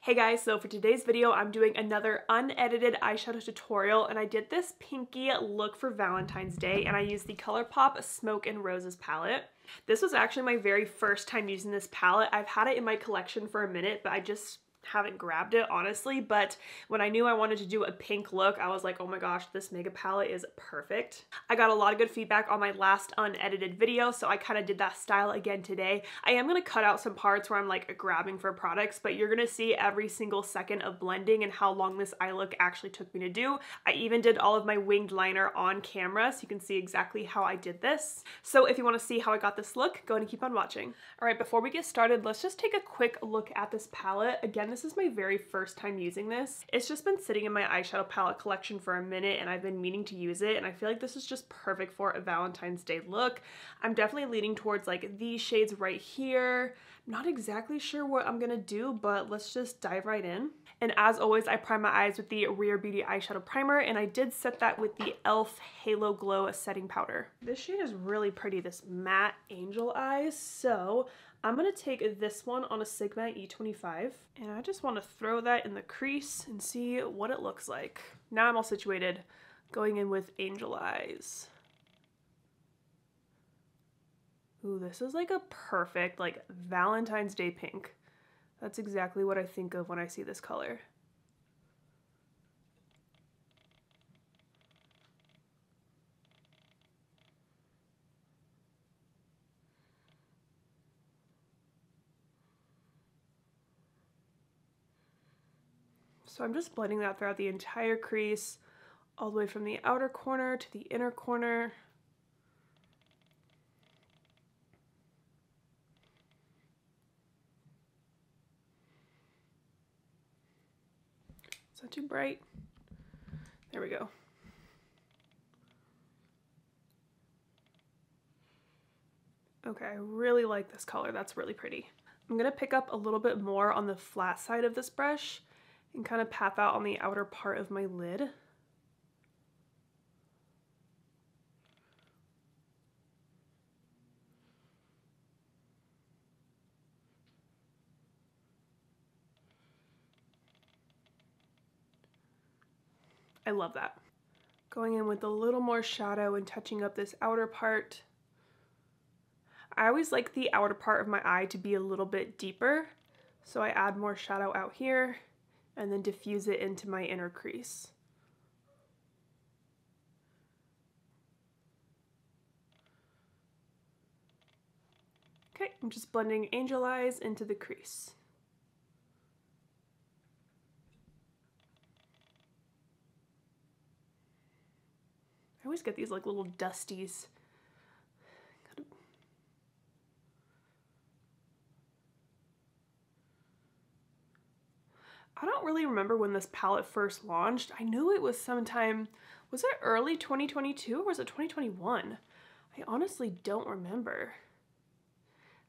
Hey guys, so for today's video, I'm doing another unedited eyeshadow tutorial, and I did this pinky look for Valentine's Day, and I used the ColourPop Smoke and Roses palette. This was actually my very first time using this palette. I've had it in my collection for a minute, but I just haven't grabbed it, honestly. But when I knew I wanted to do a pink look, I was like, oh my gosh, this Mega palette is perfect. I got a lot of good feedback on my last unedited video, so I kind of did that style again today. I am going to cut out some parts where I'm like grabbing for products, but you're going to see every single second of blending and how long this eye look actually took me to do. I even did all of my winged liner on camera, so you can see exactly how I did this. So if you want to see how I got this look, go ahead and keep on watching. All right, before we get started, let's just take a quick look at this palette. Again, this is my very first time using this. It's just been sitting in my eyeshadow palette collection for a minute, and I've been meaning to use it, and I feel like this is just perfect for a Valentine's Day look. I'm definitely leaning towards like these shades right here. I'm not exactly sure what I'm gonna do, but let's just dive right in. And as always, I prime my eyes with the Rare Beauty eyeshadow primer, and I did set that with the e.l.f. Halo Glow setting powder. This shade is really pretty, this matte angel eyes, so I'm gonna take this one on a Sigma E25, and I just want to throw that in the crease and see what it looks like. Now I'm all situated, going in with angel eyes. Ooh, this is like a perfect like Valentine's Day pink. That's exactly what I think of when I see this color. So I'm just blending that throughout the entire crease, all the way from the outer corner to the inner corner. Is that too bright? There we go. Okay, I really like this color. That's really pretty. I'm gonna pick up a little bit more on the flat side of this brush and kind of pat that on the outer part of my lid. I love that. Going in with a little more shadow and touching up this outer part. I always like the outer part of my eye to be a little bit deeper, so I add more shadow out here and then diffuse it into my inner crease. Okay, I'm just blending angel eyes into the crease. I always get these like little dusties. I don't really remember when this palette first launched. I know it was sometime, was it early 2022 or was it 2021? I honestly don't remember.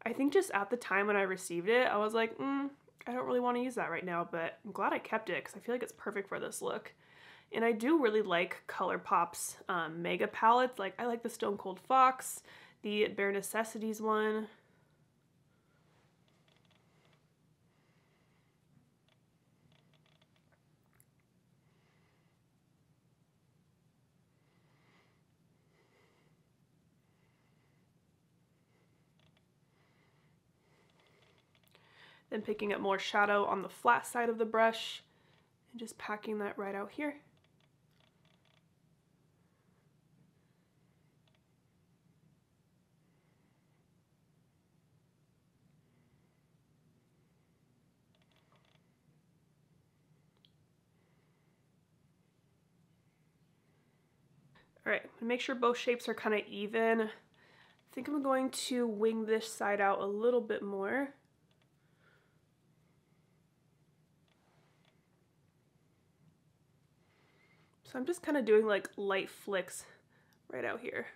I think just at the time when I received it, I was like, I don't really want to use that right now, but I'm glad I kept it because I feel like it's perfect for this look. And I do really like ColourPop's Mega palettes. Like, I like the Stone Cold Fox, the Bare Necessities one. Then picking up more shadow on the flat side of the brush and just packing that right out here. All right, make sure both shapes are kind of even. I think I'm going to wing this side out a little bit more. So I'm just kind of doing like light flicks right out here.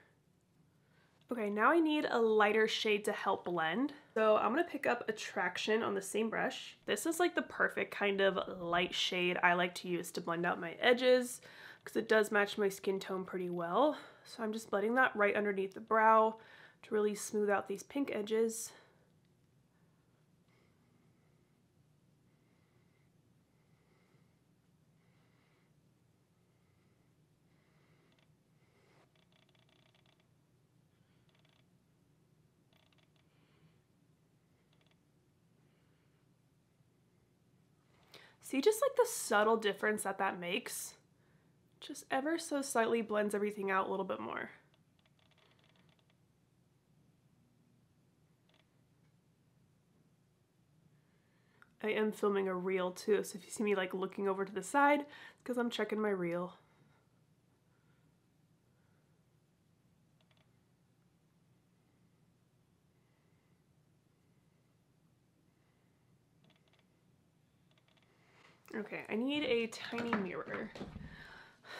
Okay, now I need a lighter shade to help blend. So I'm gonna pick up Attraction on the same brush. This is like the perfect kind of light shade I like to use to blend out my edges because it does match my skin tone pretty well. So I'm just blending that right underneath the brow to really smooth out these pink edges. See just like the subtle difference that that makes? Just ever so slightly blends everything out a little bit more. I am filming a reel too, so if you see me like looking over to the side, it's because I'm checking my reel. Okay, I need a tiny mirror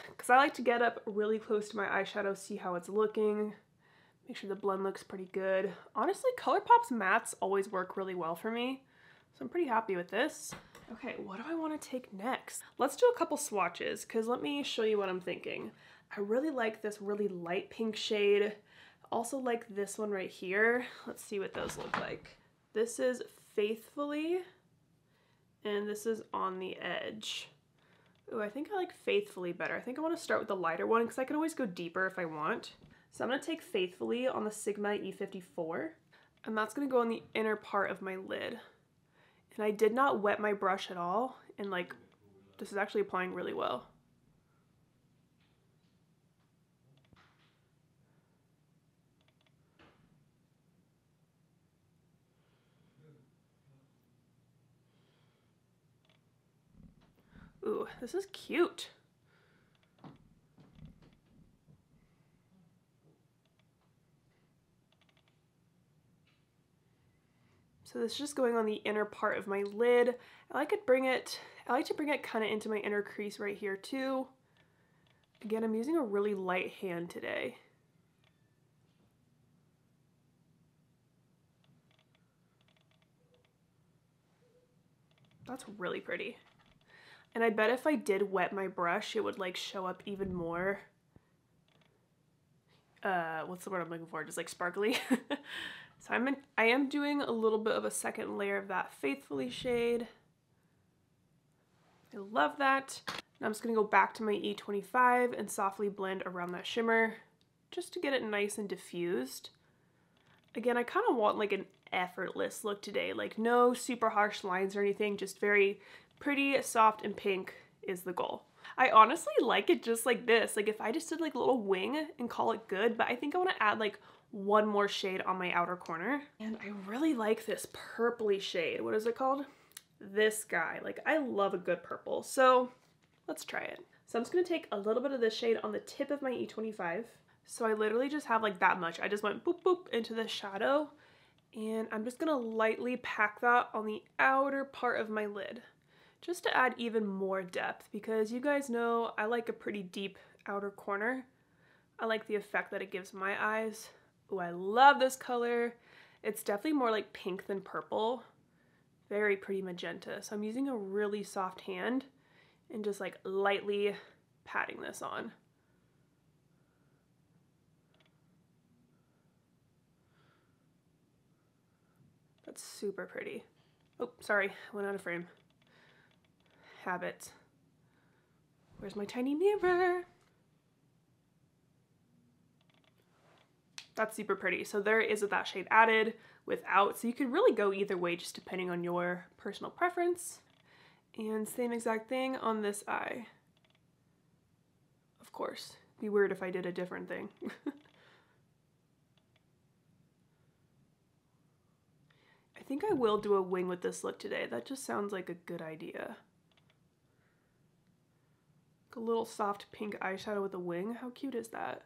because I like to get up really close to my eyeshadow, see how it's looking, make sure the blend looks pretty good. Honestly, ColourPop's mattes always work really well for me, so I'm pretty happy with this. Okay, what do I want to take next? Let's do a couple swatches because let me show you what I'm thinking. I really like this really light pink shade. Also like this one right here. Let's see what those look like. This is Faithfully. And this is On the Edge. Ooh, I think I like Faithfully better. I think I want to start with the lighter one because I can always go deeper if I want. So I'm going to take Faithfully on the Sigma E54. And that's going to go on the inner part of my lid. And I did not wet my brush at all. And like, this is actually applying really well. Ooh, this is cute. So this is just going on the inner part of my lid. I like to bring it kind of into my inner crease right here too. Again, I'm using a really light hand today. That's really pretty. And I bet if I did wet my brush, it would like show up even more. What's the word I'm looking for? Just like sparkly. So I am doing a little bit of a second layer of that Faithfully shade. I love that. Now I'm just gonna go back to my E25 and softly blend around that shimmer just to get it nice and diffused. Again, I kind of want like an effortless look today, like no super harsh lines or anything, just very pretty, soft, and pink is the goal. I honestly like it just like this. Like if I just did like a little wing and call it good, but I think I want to add like one more shade on my outer corner. And I really like this purpley shade. What is it called? This guy. Like I love a good purple. So let's try it. So I'm just going to take a little bit of this shade on the tip of my E25. So I literally just have like that much. I just went boop boop into the shadow and I'm just going to lightly pack that on the outer part of my lid just to add even more depth because you guys know I like a pretty deep outer corner. I like the effect that it gives my eyes. Oh, I love this color. It's definitely more like pink than purple. Very pretty magenta. So I'm using a really soft hand and just like lightly patting this on. That's super pretty. Oh, sorry, went out of frame. Habit. Where's my tiny mirror? That's super pretty. So there is that shade added without. So you could really go either way just depending on your personal preference. And same exact thing on this eye. Of course. It'd be weird if I did a different thing. I think I will do a wing with this look today. That just sounds like a good idea. A little soft pink eyeshadow with a wing. How cute is that?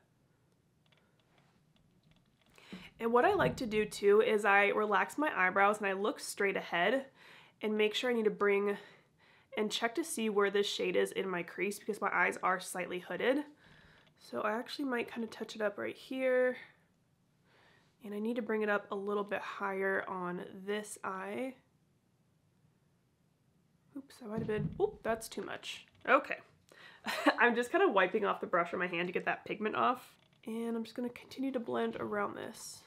And what I like to do too is I relax my eyebrows and I look straight ahead and make sure I need to bring and check to see where this shade is in my crease because my eyes are slightly hooded. So I actually might kind of touch it up right here. And I need to bring it up a little bit higher on this eye. Oops, I might have been, oop, that's too much. Okay. I'm just kind of wiping off the brush on my hand to get that pigment off. And I'm just going to continue to blend around this.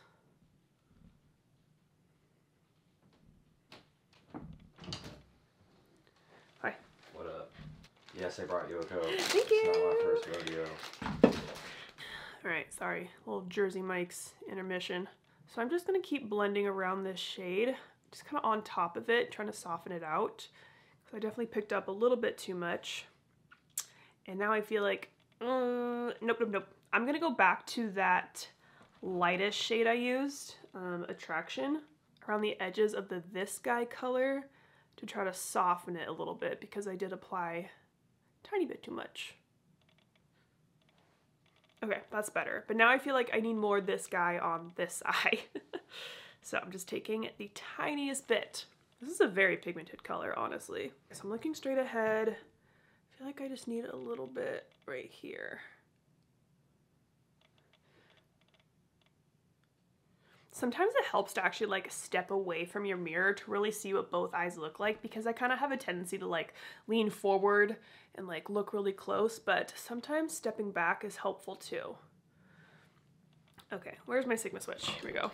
Hi. What up? Yes, I brought you a Coke. Thank you. It's not my first rodeo. Alright, sorry. Little Jersey Mike's intermission. So I'm just going to keep blending around this shade. Just kind of on top of it, trying to soften it out. Because So I definitely picked up a little bit too much. And now I feel like, nope, nope, nope. I'm gonna go back to that lightest shade I used, Attraction, around the edges of the This Guy color to try to soften it a little bit because I did apply a tiny bit too much. Okay, that's better. But now I feel like I need more This Guy on this eye. So I'm just taking the tiniest bit. This is a very pigmented color, honestly. So I'm looking straight ahead. I feel like I just need a little bit right here. Sometimes it helps to actually like step away from your mirror to really see what both eyes look like, because I kind of have a tendency to like lean forward and like look really close, but sometimes stepping back is helpful too. Okay, where's my Sigma switch? Here we go.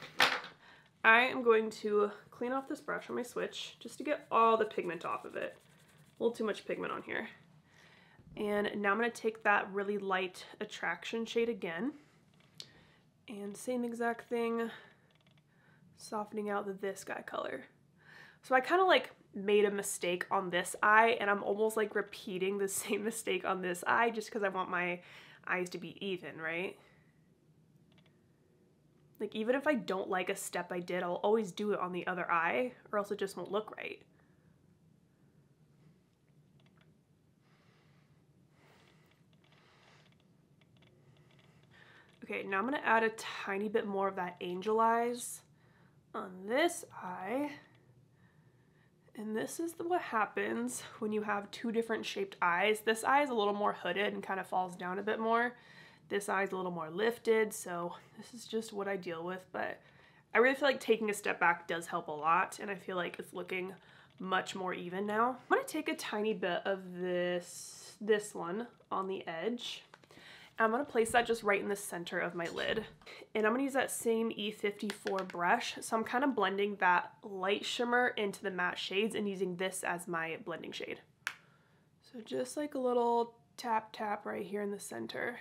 I am going to clean off this brush on my switch just to get all the pigment off of it. A little too much pigment on here. And now I'm going to take that really light Attraction shade again. And same exact thing, softening out the This Guy color. So I kind of like made a mistake on this eye, and I'm almost like repeating the same mistake on this eye just because I want my eyes to be even, right? Like even if I don't like a step I did, I'll always do it on the other eye or else it just won't look right. Okay, now I'm gonna add a tiny bit more of that Angel Eyes on this eye. And this is what happens when you have two different shaped eyes. This eye is a little more hooded and kind of falls down a bit more. This eye is a little more lifted, so this is just what I deal with, but I really feel like taking a step back does help a lot, and I feel like it's looking much more even now. I'm gonna take a tiny bit of this one on the edge. I'm gonna place that just right in the center of my lid. And I'm gonna use that same E54 brush. So I'm kind of blending that light shimmer into the matte shades and using this as my blending shade. So just like a little tap tap right here in the center.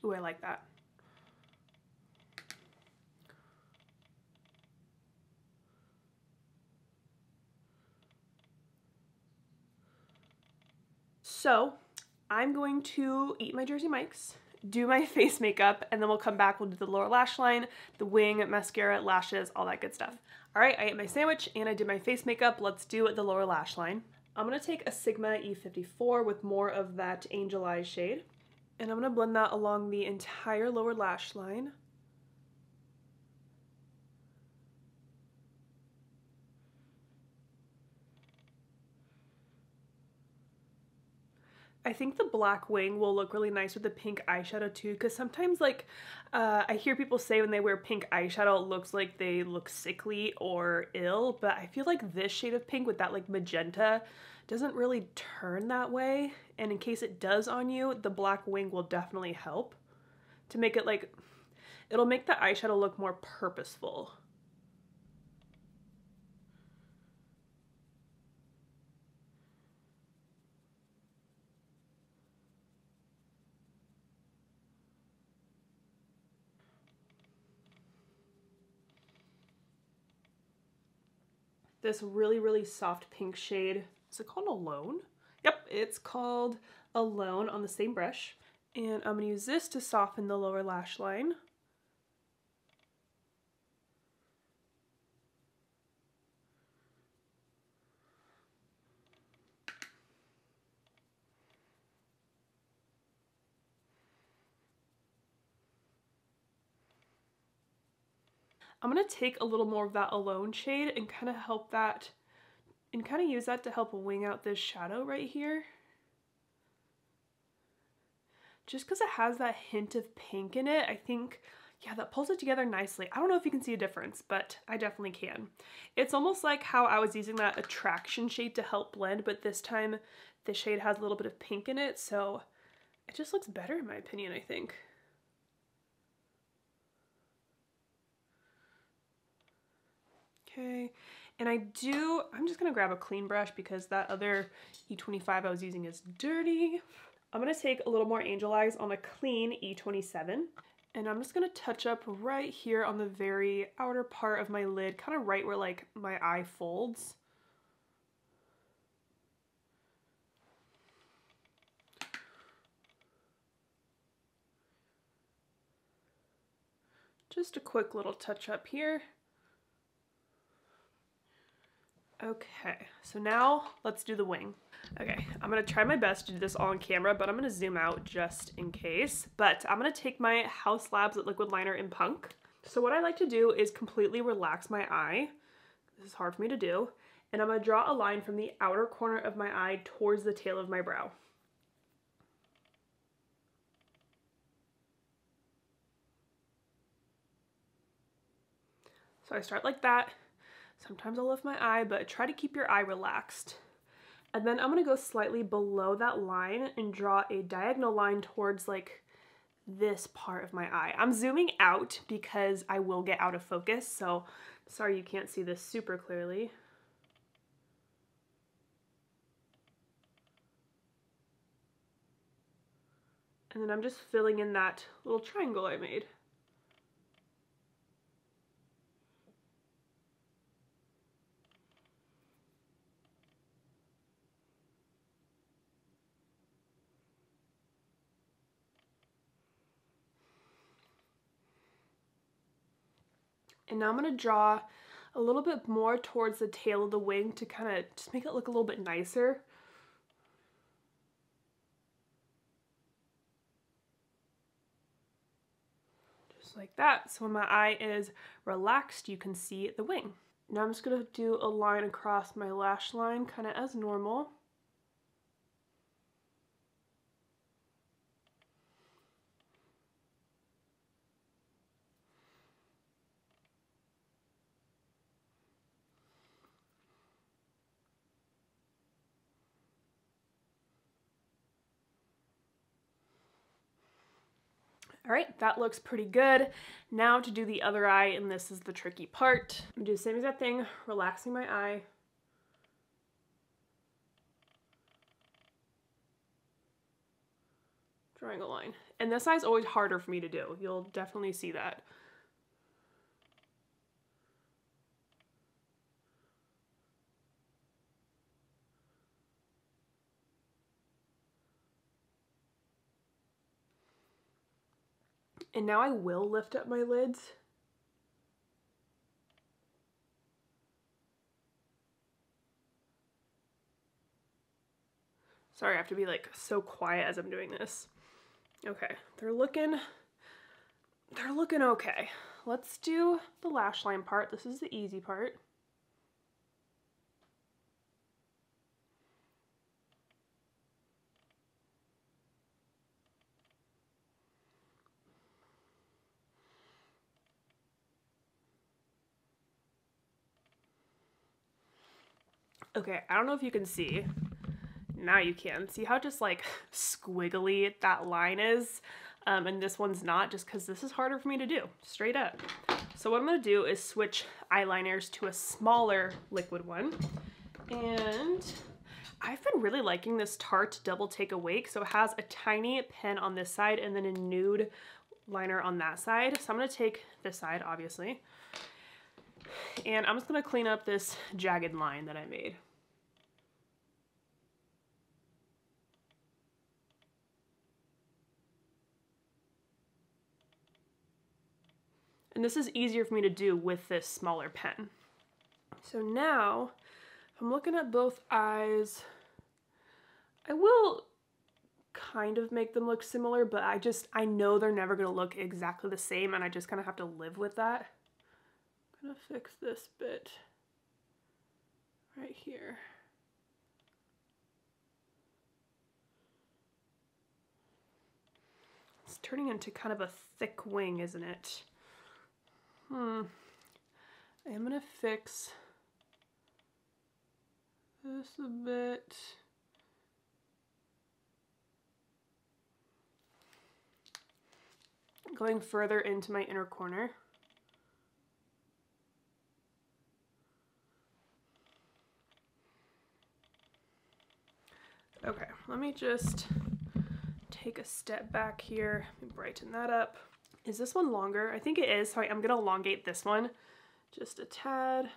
Ooh, I like that. So I'm going to eat my Jersey Mike's, do my face makeup, and then we'll come back, we'll do the lower lash line, the wing, mascara, lashes, all that good stuff. All right, I ate my sandwich and I did my face makeup. Let's do the lower lash line. I'm gonna take a Sigma E54 with more of that Angel Eyes shade, and I'm gonna blend that along the entire lower lash line. I think the black wing will look really nice with the pink eyeshadow too, because sometimes like I hear people say when they wear pink eyeshadow it looks like they look sickly or ill, but I feel like this shade of pink with that like magenta doesn't really turn that way, and in case it does on you, the black wing will definitely help to make it like, it'll make the eyeshadow look more purposeful. This really, really soft pink shade. Is it called Alone? Yep, it's called Alone on the same brush. And I'm gonna use this to soften the lower lash line. I'm gonna take a little more of that Alone shade and kind of help that, and kind of use that to help wing out this shadow right here. Just because it has that hint of pink in it, I think, yeah, that pulls it together nicely. I don't know if you can see a difference, but I definitely can. It's almost like how I was using that Attraction shade to help blend, but this time the shade has a little bit of pink in it, so it just looks better in my opinion, I think. Okay, and I'm just gonna grab a clean brush because that other E25 I was using is dirty. I'm gonna take a little more Angel Eyes on a clean E27, And I'm just gonna touch up right here on the very outer part of my lid, kind of right where like my eye folds. Just a quick little touch up here. Okay, so now let's do the wing. Okay, I'm gonna try my best to do this all on camera, but I'm gonna zoom out just in case. But I'm gonna take my Haus Labs liquid liner in Punk. So what I like to do is completely relax my eye. This is hard for me to do. And I'm gonna draw a line from the outer corner of my eye towards the tail of my brow. So I start like that. Sometimes I'll lift my eye, but try to keep your eye relaxed. And then I'm gonna go slightly below that line and draw a diagonal line towards like this part of my eye. I'm zooming out because I will get out of focus, so sorry you can't see this super clearly. And then I'm just filling in that little triangle I made. And now I'm gonna draw a little bit more towards the tail of the wing to kind of just make it look a little bit nicer. Just like that. So when my eye is relaxed, you can see the wing. Now I'm just gonna do a line across my lash line, kind of as normal. All right, that looks pretty good. Now to do the other eye, and this is the tricky part. I'm gonna do the same exact thing, relaxing my eye. Drawing a line. And this eye is always harder for me to do. You'll definitely see that. And now I will lift up my lids. Sorry, I have to be like so quiet as I'm doing this. Okay, they're looking okay. Let's do the lash line part. This is the easy part. Okay, I don't know if you can see. Now you can. See how just like squiggly that line is? And this one's not, just because this is harder for me to do, straight up. So what I'm gonna do is switch eyeliners to a smaller liquid one. And I've been really liking this Tarte Double Take Awake. So it has a tiny pen on this side and then a nude liner on that side. So I'm gonna take this side, obviously. And I'm just gonna clean up this jagged line that I made. And this is easier for me to do with this smaller pen. So now, if I'm looking at both eyes, I will kind of make them look similar, but I know they're never gonna look exactly the same, and I just kind of have to live with that. I'm gonna fix this bit right here. It's turning into kind of a thick wing, isn't it? I am gonna fix this a bit. Going further into my inner corner. Okay, let me just take a step back here and brighten that up. Is this one longer? I think it is, so I'm gonna elongate this one just a tad.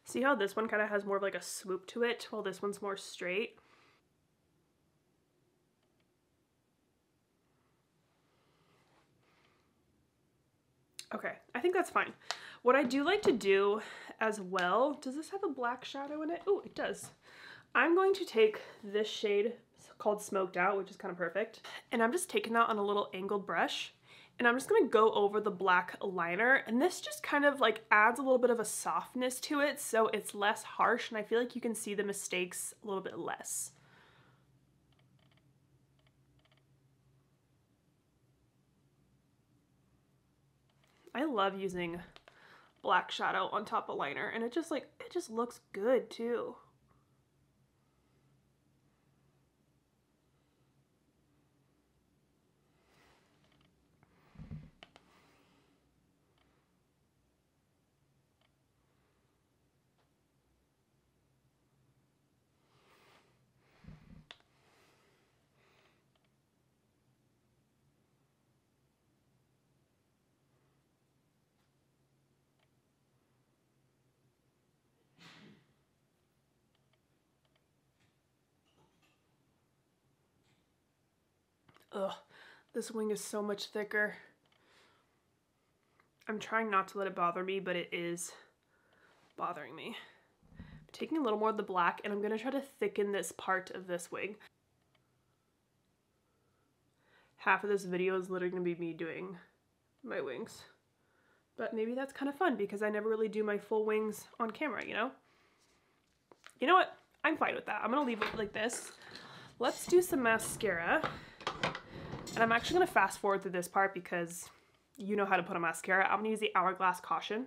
See how this one kind of has more of like a swoop to it, while this one's more straight? Okay, I think that's fine. What I do like to do as well, does this have a black shadow in it? Oh, it does. I'm going to take this shade called Smoked Out, which is kind of perfect, and I'm just taking that on a little angled brush, and I'm just gonna go over the black liner, and this just kind of like adds a little bit of a softness to it, so it's less harsh, and I feel like you can see the mistakes a little bit less. I love using black shadow on top of liner, and it just looks good too. Ugh, this wing is so much thicker. I'm trying not to let it bother me, but it is bothering me. I'm taking a little more of the black, and I'm gonna try to thicken this part of this wing. Half of this video is literally gonna be me doing my wings. But maybe that's kind of fun because I never really do my full wings on camera, you know? You know what? I'm fine with that. I'm gonna leave it like this. Let's do some mascara. And I'm actually gonna fast forward through this part because you know how to put a mascara. I'm gonna use the Hourglass Caution.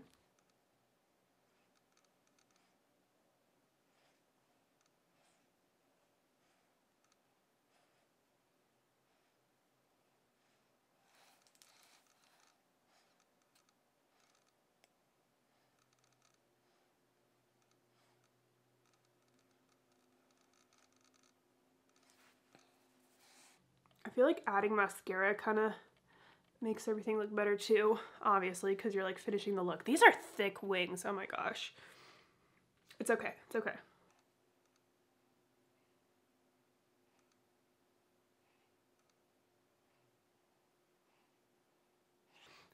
I feel like adding mascara kind of makes everything look better too, obviously, because you're like finishing the look. These are thick wings, oh my gosh. It's okay, it's okay.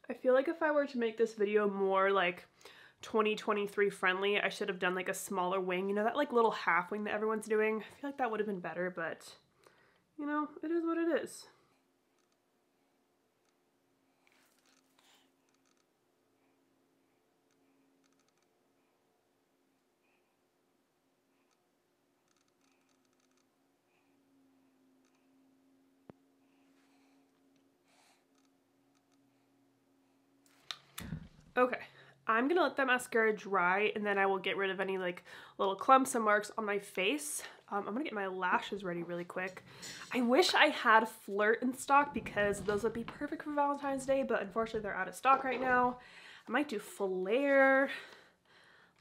I feel like if I were to make this video more like 2023 friendly, I should have done like a smaller wing, you know, that like little half wing that everyone's doing. I feel like that would have been better, but you know, it is what it is. Okay, I'm gonna let that mascara dry, and then I will get rid of any like little clumps and marks on my face. I'm gonna get my lashes ready really quick. I wish I had Flirt in stock because those would be perfect for Valentine's Day, but unfortunately they're out of stock right now. I might do Flare, a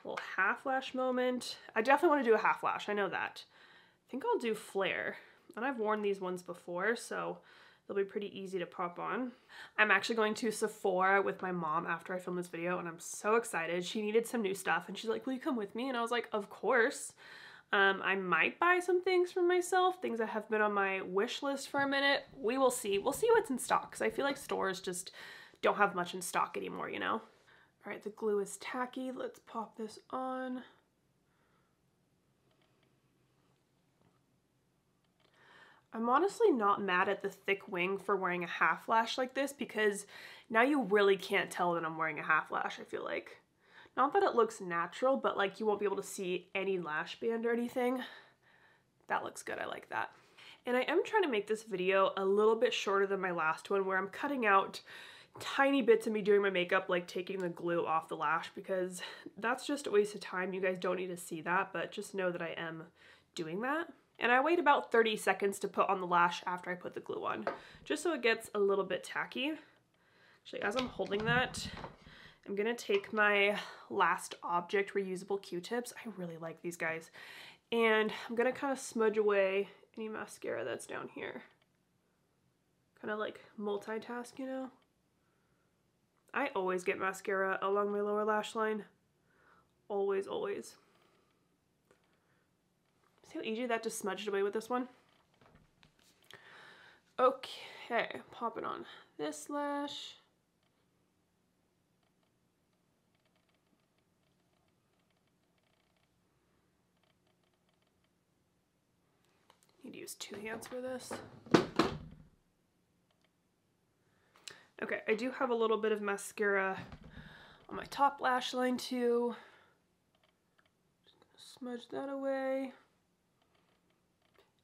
little half lash moment. I definitely want to do a half lash, I know that. I think I'll do Flare, and I've worn these ones before, so they'll be pretty easy to pop on. I'm actually going to Sephora with my mom after I film this video, and I'm so excited. She needed some new stuff, and she's like, will you come with me? And I was like, of course. I might buy some things for myself, things that have been on my wish list for a minute. We will see. We'll see what's in stock, because I feel like stores just don't have much in stock anymore, you know? All right, the glue is tacky. Let's pop this on. I'm honestly not mad at the thick wing for wearing a half lash like this because now you really can't tell that I'm wearing a half lash, I feel like. Not that it looks natural, but like you won't be able to see any lash band or anything. That looks good, I like that. And I am trying to make this video a little bit shorter than my last one where I'm cutting out tiny bits of me doing my makeup, like taking the glue off the lash, because that's just a waste of time. You guys don't need to see that, but just know that I am doing that. And I wait about 30 seconds to put on the lash after I put the glue on, just so it gets a little bit tacky. Actually, as I'm holding that, I'm gonna take my Last Object reusable Q-tips. I really like these guys. And I'm gonna kind of smudge away any mascara that's down here. Kind of like multitask, you know? I always get mascara along my lower lash line. Always, always. See how easy that just smudged away with this one? Okay, pop it on this lash. Need to use 2 hands for this. Okay, I do have a little bit of mascara on my top lash line too. Just gonna smudge that away.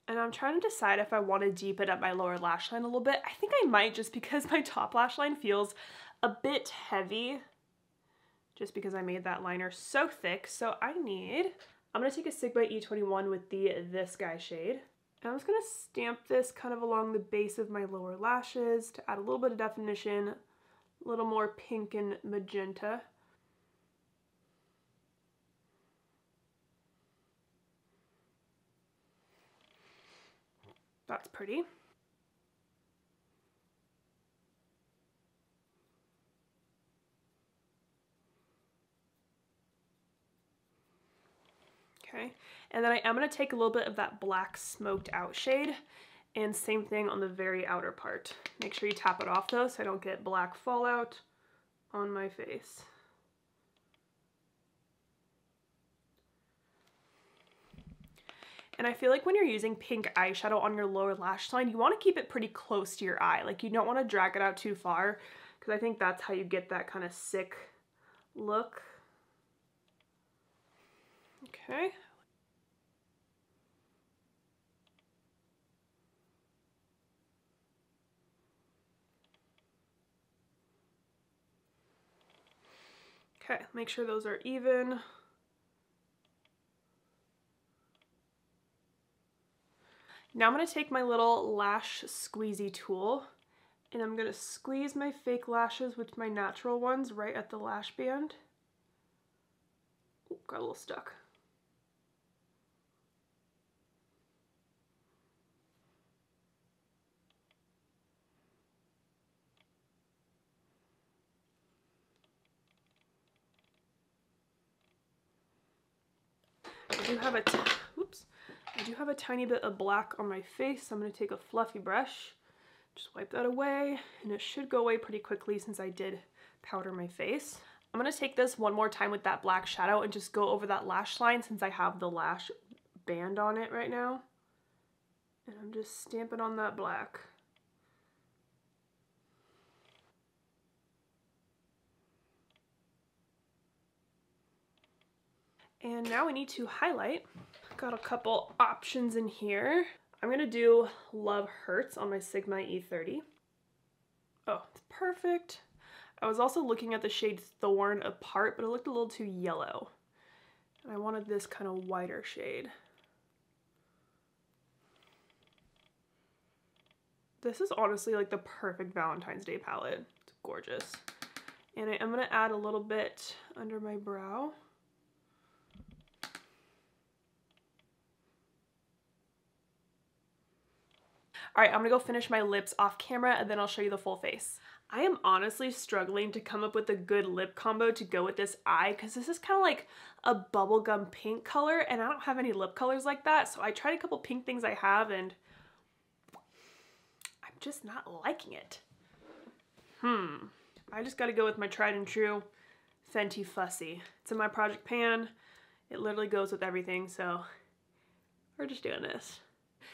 And I'm trying to decide if I want to deepen up my lower lash line a little bit. I think I might, just because my top lash line feels a bit heavy, just because I made that liner so thick. So I'm gonna take a Sigma E21 with the This Guy shade. And I'm just gonna stamp this kind of along the base of my lower lashes to add a little bit of definition, a little more pink and magenta. That's pretty. Okay, and then I am going to take a little bit of that black smoked out shade, and same thing on the very outer part. Make sure you tap it off though so I don't get black fallout on my face. And I feel like when you're using pink eyeshadow on your lower lash line, you want to keep it pretty close to your eye. Like, you don't want to drag it out too far, because I think that's how you get that kind of sick look. Okay. Okay, make sure those are even. Now I'm going to take my little lash squeezy tool, and I'm going to squeeze my fake lashes with my natural ones right at the lash band. Ooh, got a little stuck. I do have a tiny bit of black on my face. I'm going to take a fluffy brush, just wipe that away, and it should go away pretty quickly since I did powder my face. I'm going to take this one more time with that black shadow and just go over that lash line since I have the lash band on it right now. And I'm just stamping on that black. And now we need to highlight. Got a couple options in here. I'm gonna do Love Hurts on my Sigma E30. Oh, it's perfect. I was also looking at the shade Thorn apart, but it looked a little too yellow. And I wanted this kind of whiter shade. This is honestly like the perfect Valentine's Day palette. It's gorgeous. And I am gonna add a little bit under my brow. All right, I'm gonna go finish my lips off camera and then I'll show you the full face. I am honestly struggling to come up with a good lip combo to go with this eye, because this is kind of like a bubblegum pink color and I don't have any lip colors like that. So I tried a couple pink things I have and I'm just not liking it. I just gotta go with my tried and true Fenty Fussy. It's in my project pan. It literally goes with everything, so we're just doing this.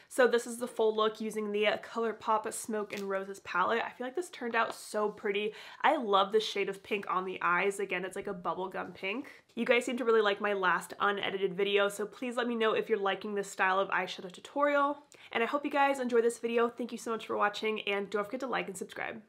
So this is the full look using the ColourPop Smoke and Roses palette. I feel like this turned out so pretty. I love the shade of pink on the eyes. Again, it's like a bubblegum pink. You guys seem to really like my last unedited video, so please let me know if you're liking this style of eyeshadow tutorial. And I hope you guys enjoyed this video. Thank you so much for watching, and don't forget to like and subscribe.